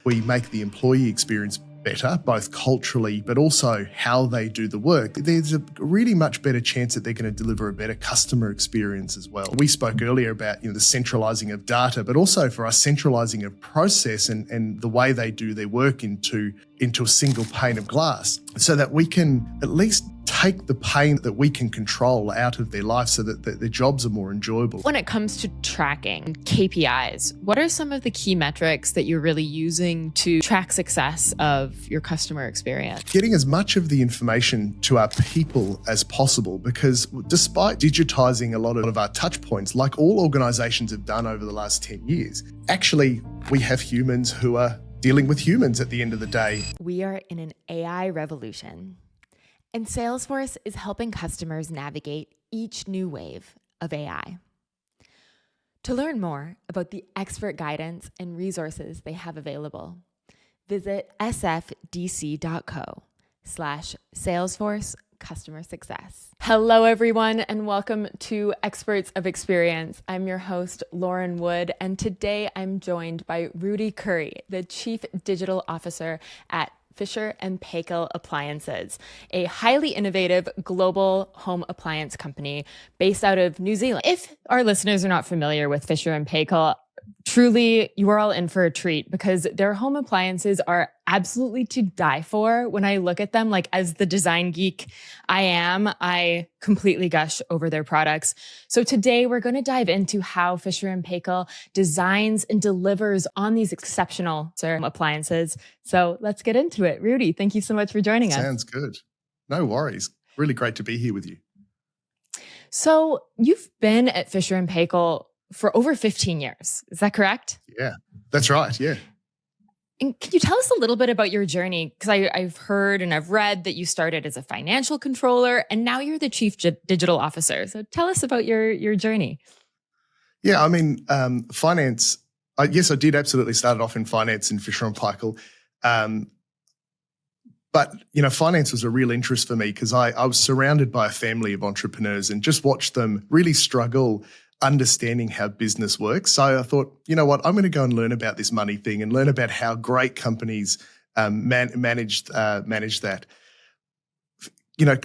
We make the employee experience better, both culturally, but also how they do the work. There's a really much better chance that they're going to deliver a better customer experience as well. We spoke earlier about the centralizing of data, but also for us centralizing of process and the way they do their work into a single pane of glass, so that we can at least take the pain that we can control out of their life so that their jobs are more enjoyable. When it comes to tracking KPIs, what are some of the key metrics that you're really using to track success of your customer experience? Getting as much of the information to our people as possible, because despite digitizing a lot of our touch points, like all organizations have done over the last 10 years, actually we have humans who are dealing with humans at the end of the day. We are in an AI revolution, and Salesforce is helping customers navigate each new wave of AI. To learn more about the expert guidance and resources they have available, visit sfdc.co/Salesforce Customer Success. Hello, everyone, and welcome to Experts of Experience. I'm your host, Lauren Wood, and today I'm joined by Rudi Curry, the Chief Digital Officer at Fisher and Paykel Appliances, a highly innovative global home appliance company based out of New Zealand. If our listeners are not familiar with Fisher and Paykel, truly, you are all in for a treat because their home appliances are absolutely to die for. When I look at them, like as the design geek I completely gush over their products. So today we're going to dive into how Fisher and Paykel designs and delivers on these exceptional appliances. So let's get into it. Rudi, thank you so much for joining us. Sounds good. No worries. Really great to be here with you. So you've been at Fisher and Paykel for over 15 years. Is that correct? Yeah, that's right. Yeah. And can you tell us a little bit about your journey? Because I've heard and I've read that you started as a financial controller and now you're the chief digital officer. So tell us about your journey. Yeah, I mean, finance, yes, I did absolutely start off in finance in Fisher and Paykel. But, finance was a real interest for me because I was surrounded by a family of entrepreneurs and just watched them really struggle understanding how business works. So I thought, you know what, I'm going to go and learn about this money thing and learn about how great companies manage that.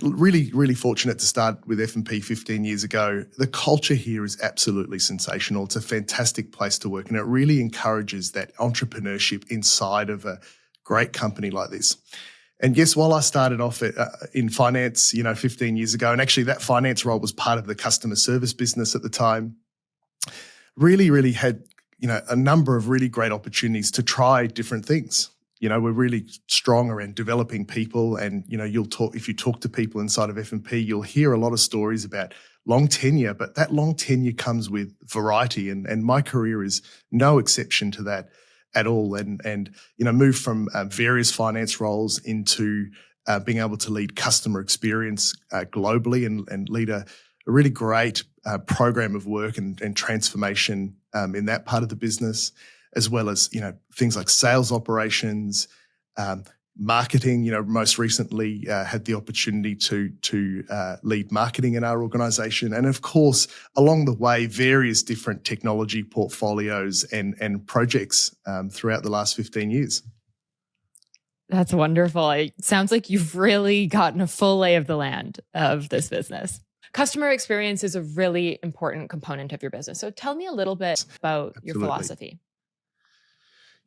Really, really fortunate to start with F&P 15 years ago. The culture here is absolutely sensational. It's a fantastic place to work, and it really encourages that entrepreneurship inside of a great company like this. And yes, while I started off in finance, 15 years ago, and actually that finance role was part of the customer service business at the time, really, really had, a number of really great opportunities to try different things. We're really strong around developing people, and, if you talk to people inside of F&P, you'll hear a lot of stories about long tenure, but that long tenure comes with variety, and my career is no exception to that at all, and moved from various finance roles into being able to lead customer experience globally and lead a really great program of work and transformation in that part of the business, as well as things like sales operations, marketing. Most recently had the opportunity to lead marketing in our organization, and of course along the way various different technology portfolios and projects throughout the last 15 years. That's wonderful. It sounds like you've really gotten a full lay of the land of this business. Customer experience is a really important component of your business. So tell me a little bit about your philosophy.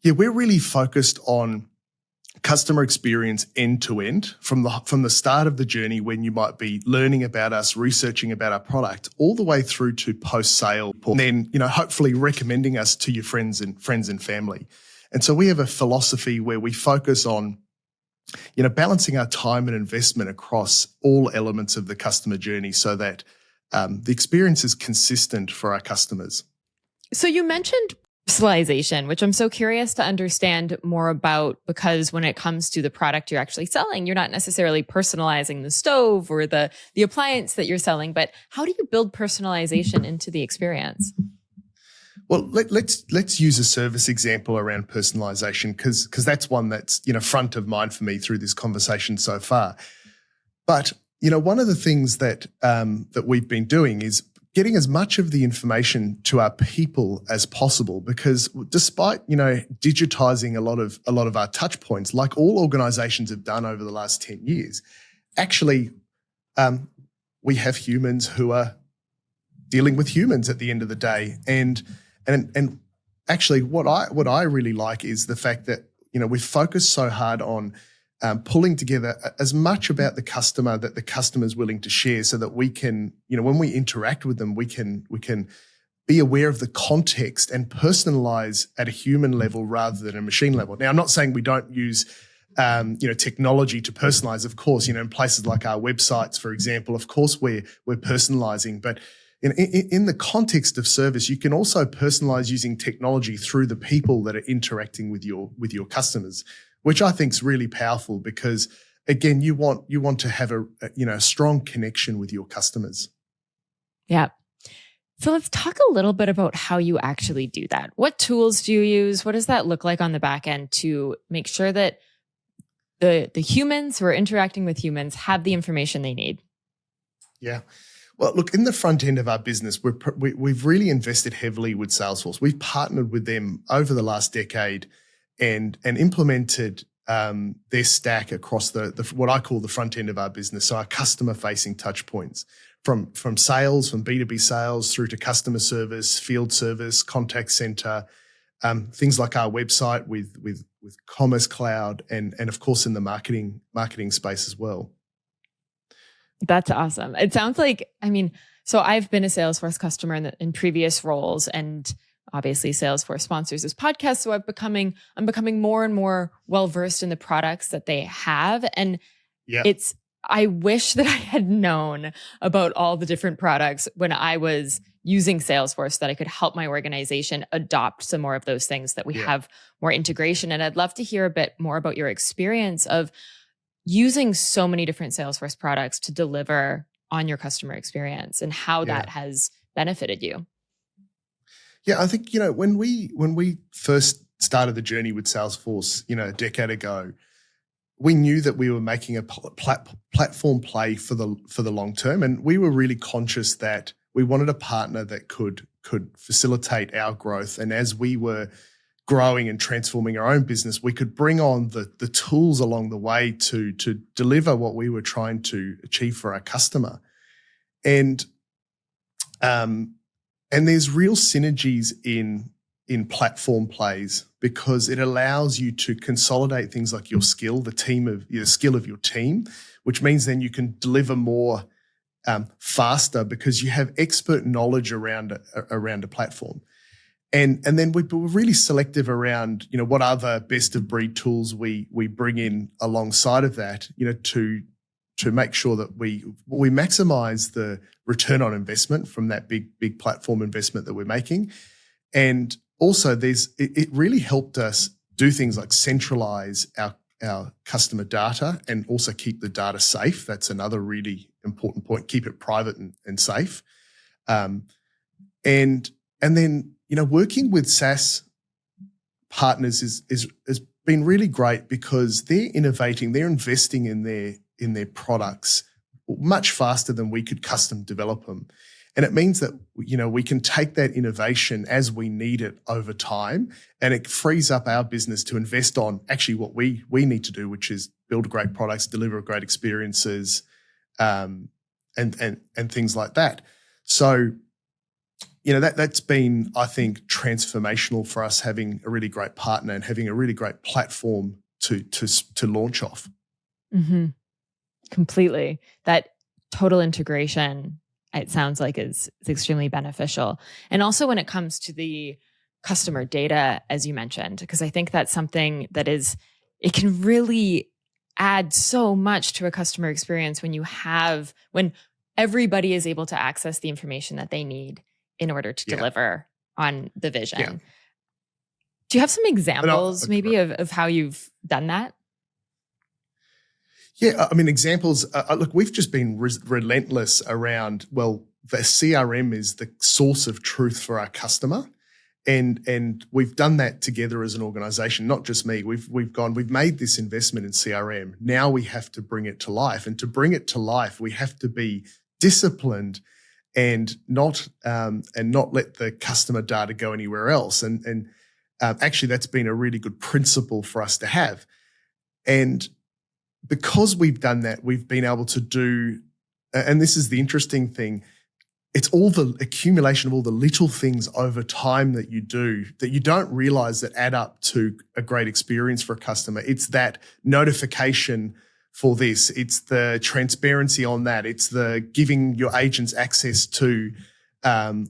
Yeah, we're really focused on customer experience end to end, from the start of the journey when you might be learning about us, researching about our product, all the way through to post-sale, and then hopefully recommending us to your friends and family. And so we have a philosophy where we focus on balancing our time and investment across all elements of the customer journey so that the experience is consistent for our customers. So you mentioned personalization, which I'm so curious to understand more about, because when it comes to the product you're actually selling, you're not necessarily personalizing the stove or the appliance that you're selling, but how do you build personalization into the experience? Well, let's use a service example around personalization because that's one that's front of mind for me through this conversation so far. But one of the things that we've been doing is getting as much of the information to our people as possible, because despite, digitizing a lot of our touch points, like all organizations have done over the last 10 years, actually, we have humans who are dealing with humans at the end of the day. And actually what I really like is the fact that, we focus so hard on pulling together as much about the customer that the customer is willing to share, so that we can, when we interact with them, we can be aware of the context and personalize at a human level rather than a machine level. Now, I'm not saying we don't use, technology to personalize. Of course, in places like our websites, for example, of course we're personalizing, but in the context of service, you can also personalize using technology through the people that are interacting with your customers, which I think is really powerful, because again, you want to have a strong connection with your customers. Yeah. So let's talk a little bit about how you actually do that. What tools do you use? What does that look like on the back end to make sure that the humans who are interacting with humans have the information they need? Yeah. Well, look, in the front end of our business, we've really invested heavily with Salesforce. We've partnered with them over the last decade and implemented their stack across the what I call the front end of our business. So our customer-facing touch points, from sales, from B2B sales through to customer service, field service, contact center, things like our website with Commerce Cloud, and of course in the marketing space as well. That's awesome. It sounds like, so I've been a Salesforce customer in previous roles, and obviously Salesforce sponsors this podcast. So I'm becoming more and more well-versed in the products that they have. And I wish that I had known about all the different products when I was using Salesforce, so that I could help my organization adopt some more of those things, that we have more integration. And I'd love to hear a bit more about your experience of using so many different Salesforce products to deliver on your customer experience, and how that has benefited you. Yeah, I think, when we first started the journey with Salesforce, a decade ago, we knew that we were making a platform play for the long term, and we were really conscious that we wanted a partner that could facilitate our growth. And as we were growing and transforming our own business, we could bring on the tools along the way to deliver what we were trying to achieve for our customer. And there's real synergies in platform plays, because it allows you to consolidate things like your skill, the skill of your team, which means then you can deliver more faster, because you have expert knowledge around a platform. And then we're really selective around, what other best of breed tools we bring in alongside of that, to make sure that we maximize the return on investment from that big platform investment that we're making. And also it really helped us do things like centralize our customer data, and also keep the data safe. That's another really important point. Keep it private and safe. And then, working with SaaS partners has been really great, because they're innovating, they're investing in their products much faster than we could custom develop them. And it means that, we can take that innovation as we need it over time, and it frees up our business to invest on actually what we need to do, which is build great products, deliver great experiences, and things like that. So, that's been, I think, transformational for us, having a really great partner and having a really great platform to launch off. Mm-hmm. Completely. That total integration, it sounds like, is extremely beneficial. And also when it comes to the customer data, as you mentioned, because I think that's something that it can really add so much to a customer experience when everybody is able to access the information that they need in order to deliver on the vision. Yeah. Do you have some examples maybe of how you've done that? Yeah, examples. Look, we've just been relentless around, the CRM is the source of truth for our customer. And we've done that together as an organization, not just me. We've made this investment in CRM. Now we have to bring it to life. And to bring it to life, we have to be disciplined and not let the customer data go anywhere else. And actually, that's been a really good principle for us to have. And because we've done that, we've been able to do, and this is the interesting thing, it's all the accumulation of all the little things over time that you do that you don't realize that add up to a great experience for a customer. It's that notification for this. It's the transparency on that. It's the giving your agents access to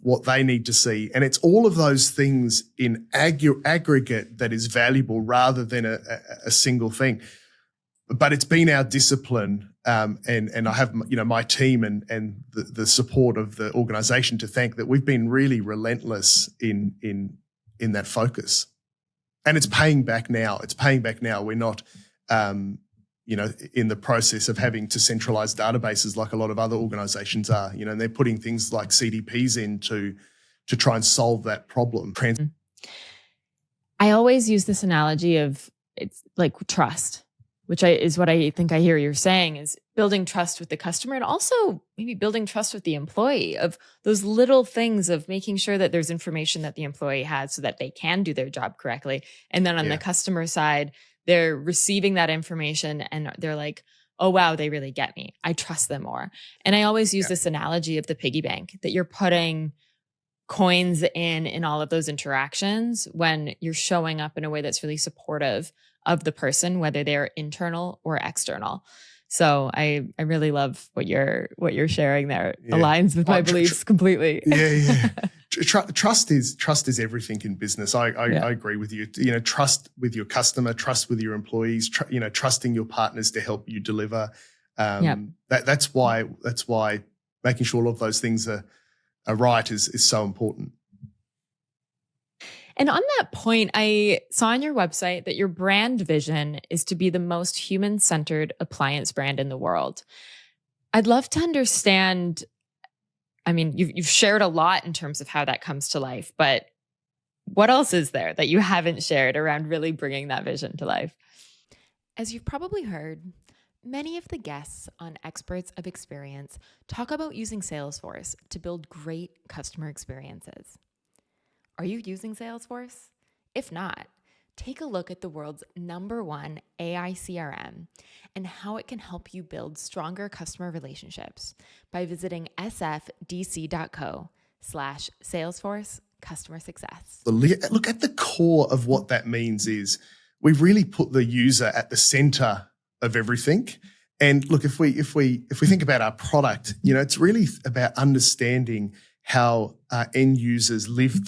what they need to see. And it's all of those things in aggregate that is valuable rather than a single thing. But it's been our discipline, and I have my team and the support of the organization to thank that we've been really relentless in that focus, and it's paying back now. We're not in the process of having to centralize databases like a lot of other organizations are. And they're putting things like CDPs in to try and solve that problem. I always use this analogy of it's like trust, which is what I think I hear you're saying, is building trust with the customer and also maybe building trust with the employee, of those little things of making sure that there's information that the employee has so that they can do their job correctly. And then on the customer side, they're receiving that information and they're like, oh, wow, they really get me. I trust them more. And I always use this analogy of the piggy bank, that you're putting coins in all of those interactions when you're showing up in a way that's really supportive of the person, whether they're internal or external. So I really love what you're sharing there. Aligns with my beliefs completely. Trust is everything in business. I agree with you. Trust with your customer, trust with your employees. Trusting your partners to help you deliver. That's why making sure all of those things are right is so important. And on that point, I saw on your website that your brand vision is to be the most human-centered appliance brand in the world. I'd love to understand, I mean, you've shared a lot in terms of how that comes to life, but what else is there that you haven't shared around really bringing that vision to life? As you've probably heard, many of the guests on Experts of Experience talk about using Salesforce to build great customer experiences. Are you using Salesforce? If not, take a look at the world's #1 AI CRM and how it can help you build stronger customer relationships by visiting sfdc.co/Salesforce customer success. Look at the core of what that means is we've really put the user at the center of everything. And look, if we think about our product, it's really about understanding how end users live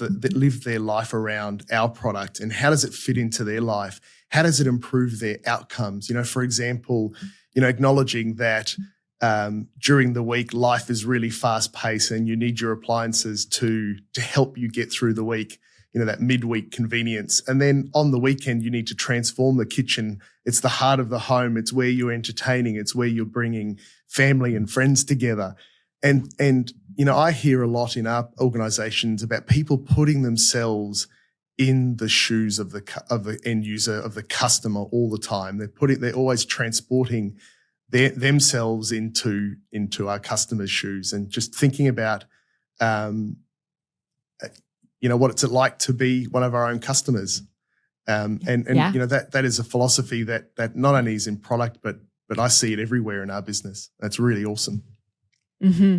their life around our product, and how does it fit into their life? How does it improve their outcomes? For example, acknowledging that during the week life is really fast paced, and you need your appliances to help you get through the week. That midweek convenience, and then on the weekend you need to transform the kitchen. It's the heart of the home. It's where you're entertaining. It's where you're bringing family and friends together. And I hear a lot in our organizations about people putting themselves in the shoes of the end user, of the customer all the time. They're always transporting themselves into our customers' shoes, and just thinking about what it's like to be one of our own customers. That is a philosophy that not only is in product, but I see it everywhere in our business. That's really awesome. Mm-hmm.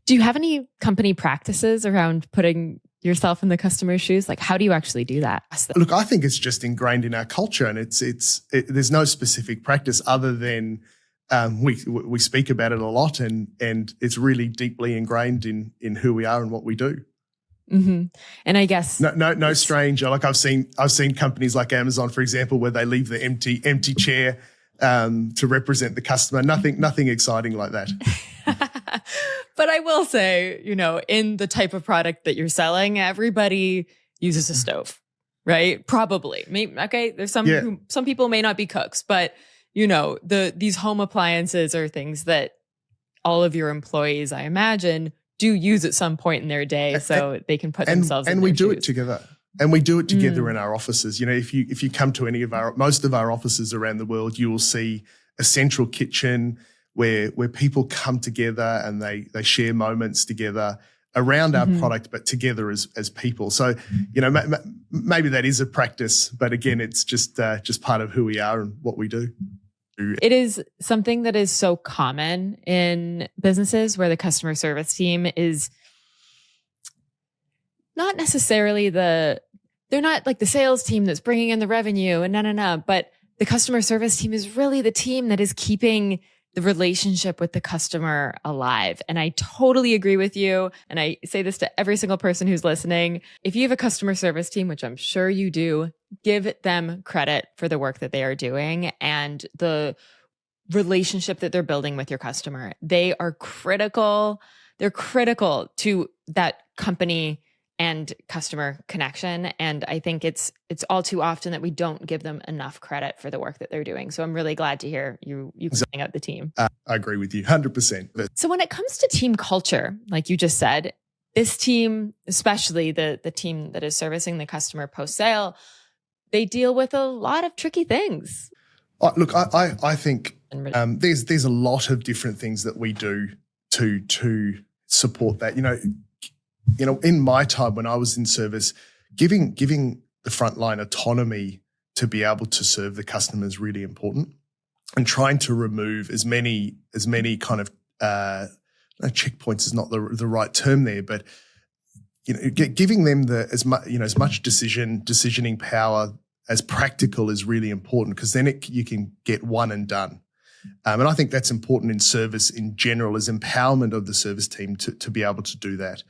Do you have any company practices around putting yourself in the customer's shoes? Like, how do you actually do that? Look, I think it's just ingrained in our culture, and there's no specific practice other than we speak about it a lot, and it's really deeply ingrained in who we are and what we do. Mm-hmm. And I guess no stranger. Like I've seen companies like Amazon, for example, where they leave the empty chair to represent the customer. Nothing exciting like that. But I will say, in the type of product that you're selling, everybody uses a stove, right? Probably. Okay, there's some people may not be cooks, but these home appliances are things that all of your employees, I imagine, do use at some point in their day, so they can put themselves in and their we do shoes. it together. And we do it together in our offices. If you come to most of our offices around the world, you will see a central kitchen where people come together and they share moments together around our product, but together as people. So, maybe that is a practice, but again, it's just part of who we are and what we do. It is something that is so common in businesses where the customer service team is not necessarily they're not like the sales team that's bringing in the revenue and but the customer service team is really the team that is keeping the relationship with the customer alive. And I totally agree with you. And I say this to every single person who's listening. If you have a customer service team, which I'm sure you do, give them credit for the work that they are doing and the relationship that they're building with your customer. They are critical. They're critical to that company and customer connection. And I think it's all too often that we don't give them enough credit for the work that they're doing. So I'm really glad to hear you calling out the team. I agree with you 100%. So when it comes to team culture, like you just said, this team, especially the team that is servicing the customer post-sale, they deal with a lot of tricky things. Look, I think there's a lot of different things that we do to support that. In my time when I was in service, giving the frontline autonomy to be able to serve the customer is really important, and trying to remove as many kind of checkpoints is not the right term there, but giving them as much decisioning power as practical is really important, because then you can get one and done. And I think that's important in service in general, is empowerment of the service team to be able to do that.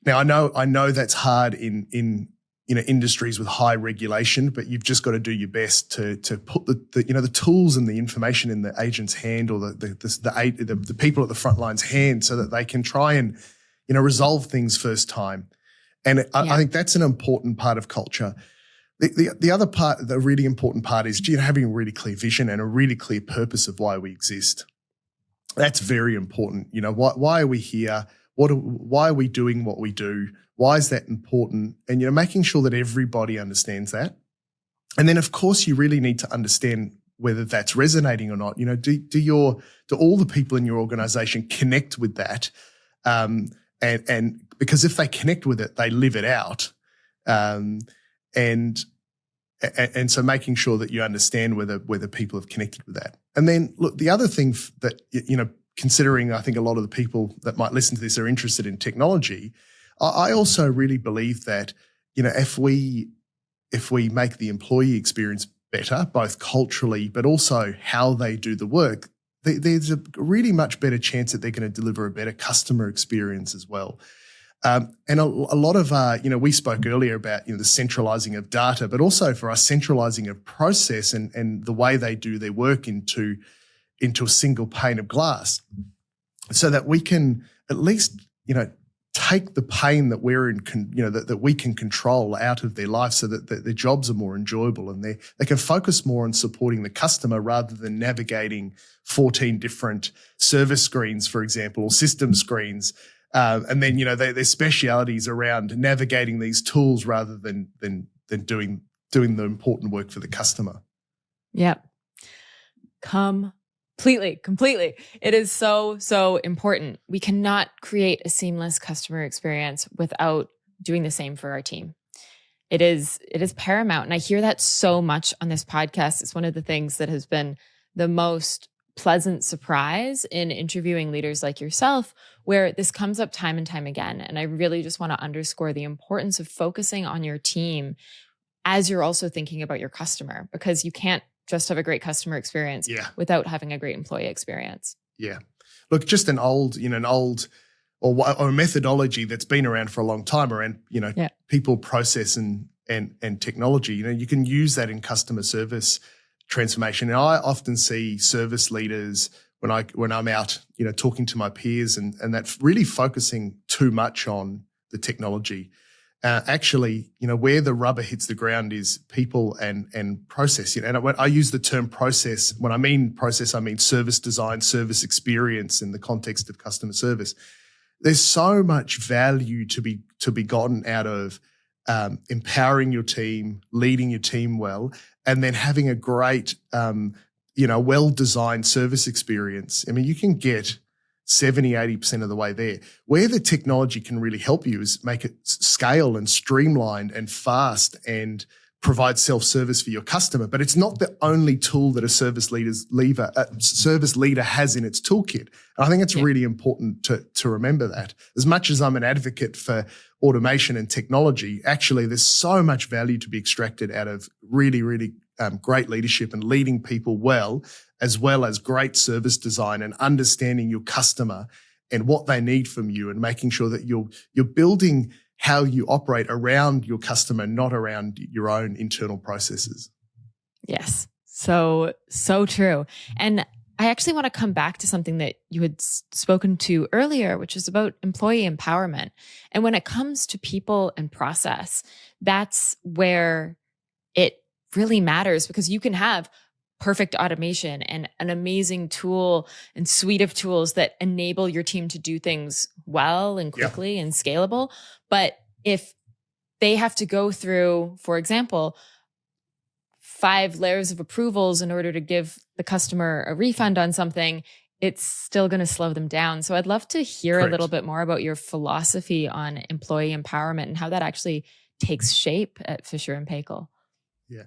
Now, I know that's hard in industries with high regulation, but you've just got to do your best to put the tools and the information in the agent's hand, or the people at the front line's hand, so that they can try and resolve things first time. And I think that's an important part of culture. The other part, the really important part, is having a really clear vision and a really clear purpose of why we exist. That's very important. Why are we here? Why are we doing what we do? Why is that important? And, making sure that everybody understands that. And then, of course, you really need to understand whether that's resonating or not. Do all the people in your organization connect with that? And because if they connect with it, they live it out. And so making sure that you understand whether people have connected with that. And then, look, the other thing that, considering I think a lot of the people that might listen to this are interested in technology, I also really believe that, if we make the employee experience better, both culturally but also how they do the work, there's a really much better chance that they're going to deliver a better customer experience as well. And a lot of, we spoke earlier about, the centralizing of data, but also for us, centralizing of process and the way they do their work into a single pane of glass, so that we can at least, take the pain that we're in, that we can control out of their life, so that their jobs are more enjoyable and they can focus more on supporting the customer rather than navigating 14 different service screens, for example, or system screens. And then, their specialities around navigating these tools rather than doing the important work for the customer. Yep. Completely. It is so important. We cannot create a seamless customer experience without doing the same for our team. It is paramount. And I hear that so much on this podcast. It's one of the things that has been the most pleasant surprise in interviewing leaders like yourself, where this comes up time and time again. And I really just want to underscore the importance of focusing on your team as you're also thinking about your customer, because you can't just have a great customer experience without having a great employee experience. Yeah. Look, just an old or a methodology that's been around for a long time around, people, process and technology. You can use that in customer service transformation. And I often see service leaders when I'm out, talking to my peers and that's really focusing too much on the technology. Actually, where the rubber hits the ground is people and process. And when I use the term process, when I mean process, I mean service design, service experience in the context of customer service. There's so much value to be gotten out of empowering your team, leading your team well, and then having a great well-designed service experience, I mean, you can get 70, 80% of the way there. Where the technology can really help you is make it scale and streamlined and fast and provide self-service for your customer. But it's not the only tool that a service leader has in its toolkit. And I think it's really important to remember that. As much as I'm an advocate for automation and technology, actually there's so much value to be extracted out of really, really great leadership and leading people well as great service design and understanding your customer and what they need from you and making sure that you're building how you operate around your customer, not around your own internal processes. Yes. So true. And I actually want to come back to something that you had spoken to earlier, which is about employee empowerment. And when it comes to people and process, that's where it really matters, because you can have perfect automation and an amazing tool and suite of tools that enable your team to do things well and quickly and scalable. But if they have to go through, for example, 5 layers of approvals in order to give the customer a refund on something, it's still going to slow them down. So I'd love to hear a little bit more about your philosophy on employee empowerment and how that actually takes shape at Fisher and Paykel. Yeah.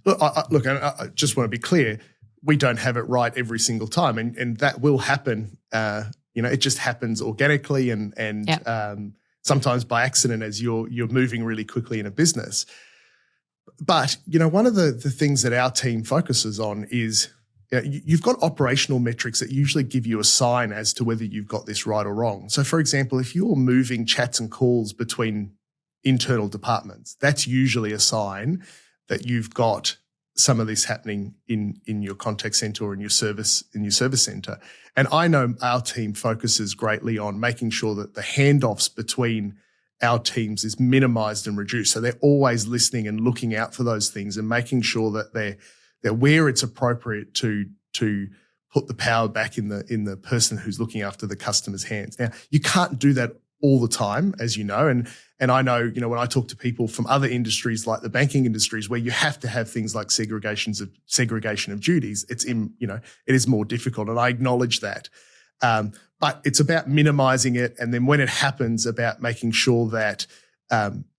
Look, I just want to be clear. We don't have it right every single time, and that will happen. It just happens organically and sometimes by accident as you're moving really quickly in a business. But, one of the things that our team focuses on is you've got operational metrics that usually give you a sign as to whether you've got this right or wrong. So, for example, if you're moving chats and calls between internal departments, that's usually a sign that you've got some of this happening in your contact center or in your service center. And I know our team focuses greatly on making sure that the handoffs between our teams is minimized and reduced. So they're always listening and looking out for those things and making sure that they're where it's appropriate to put the power back in the person who's looking after the customer's hands. Now, you can't do that all the time, as you know, and I know, when I talk to people from other industries like the banking industries where you have to have things like segregation of duties, it is more difficult, and I acknowledge that. But it's about minimizing it, and then when it happens, about making sure that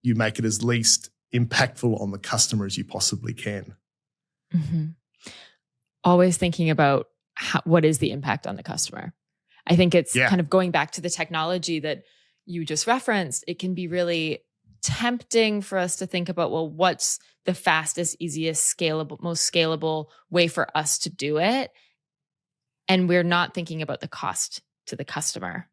you make it as least impactful on the customer as you possibly can. Mm-hmm. Always thinking about what is the impact on the customer. I think it's kind of going back to the technology that you just referenced. It can be really tempting for us to think about, well, what's the fastest, easiest, scalable, most scalable way for us to do it? And we're not thinking about the cost to the customer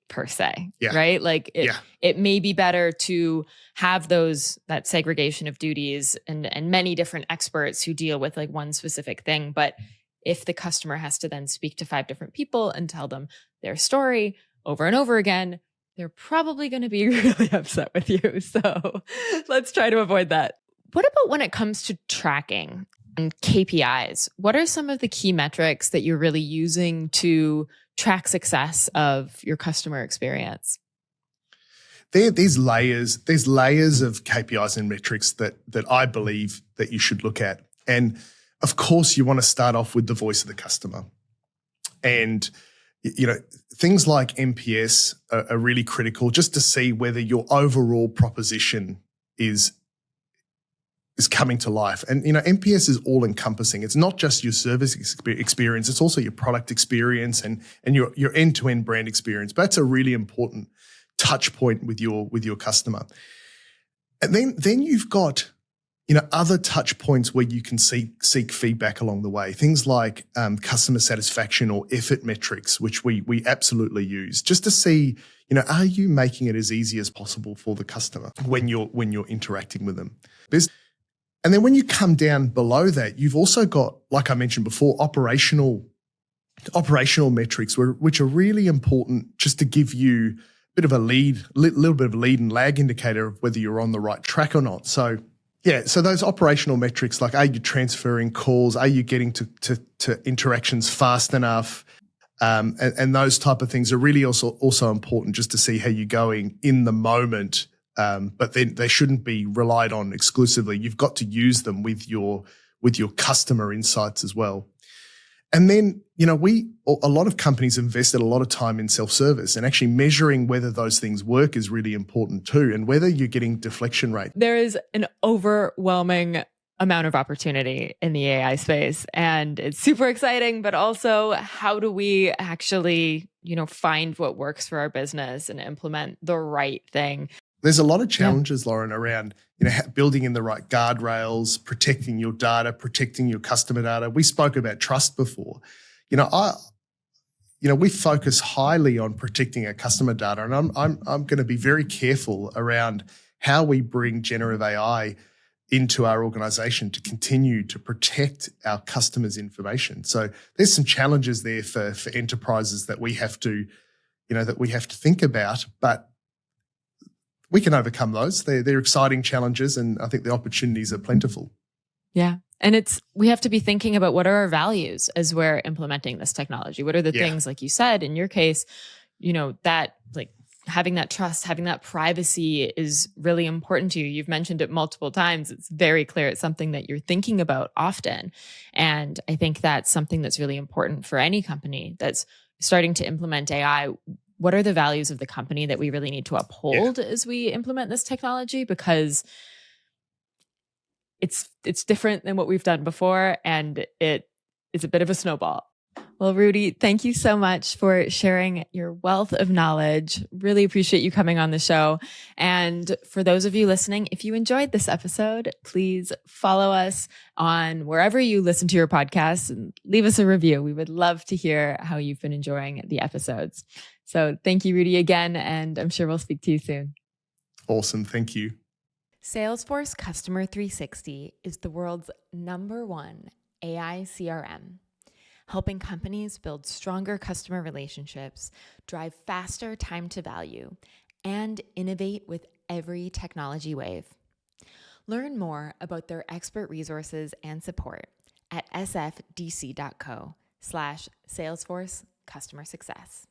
per se, right? Like it may be better to have that segregation of duties and many different experts who deal with like one specific thing. But if the customer has to then speak to 5 different people and tell them their story over and over again, they're probably going to be really upset with you. So let's try to avoid that. What about when it comes to tracking and KPIs? What are some of the key metrics that you're really using to track success of your customer experience? There's layers of KPIs and metrics that I believe that you should look at. And of course, you want to start off with the voice of the customer. And things like NPS are really critical just to see whether your overall proposition is coming to life. And, NPS is all encompassing. It's not just your service experience. It's also your product experience and your end-to-end brand experience. But that's a really important touch point with your customer. And then you've got, other touch points where you can seek feedback along the way. Things like customer satisfaction or effort metrics, which we absolutely use just to see, are you making it as easy as possible for the customer when you're interacting with them? And then when you come down below that, you've also got, like I mentioned before, operational metrics, which are really important just to give you a bit of a little bit of a lead and lag indicator of whether you're on the right track or not. So those operational metrics, like are you transferring calls? Are you getting to interactions fast enough? And those type of things are really also important just to see how you're going in the moment. But then they shouldn't be relied on exclusively. You've got to use them with your customer insights as well. And then, a lot of companies invested a lot of time in self-service, and actually measuring whether those things work is really important too, and whether you're getting deflection rate. There is an overwhelming amount of opportunity in the AI space, and it's super exciting, but also how do we actually, find what works for our business and implement the right thing? There's a lot of challenges, Lauren, around building in the right guardrails, protecting your data, protecting your customer data. We spoke about trust before. We focus highly on protecting our customer data, and I'm going to be very careful around how we bring generative AI into our organization to continue to protect our customers' information. So there's some challenges there for enterprises that we have to think about, but we can overcome those. They're exciting challenges, and I think the opportunities are plentiful. Yeah. And we have to be thinking about what are our values as we're implementing this technology. What are the things, like you said, in your case, that like having that trust, having that privacy is really important to you. You've mentioned it multiple times. It's very clear it's something that you're thinking about often. And I think that's something that's really important for any company that's starting to implement AI. What are the values of the company that we really need to uphold as we implement this technology? Because it's different than what we've done before, and it is a bit of a snowball. Well, Rudy, thank you so much for sharing your wealth of knowledge. Really appreciate you coming on the show. And for those of you listening, if you enjoyed this episode, please follow us on wherever you listen to your podcasts and leave us a review. We would love to hear how you've been enjoying the episodes. So thank you, Rudy, again, and I'm sure we'll speak to you soon. Awesome. Thank you. Salesforce Customer 360 is the world's #1 AI CRM, helping companies build stronger customer relationships, drive faster time to value, and innovate with every technology wave. Learn more about their expert resources and support at sfdc.co/Salesforce Customer Success.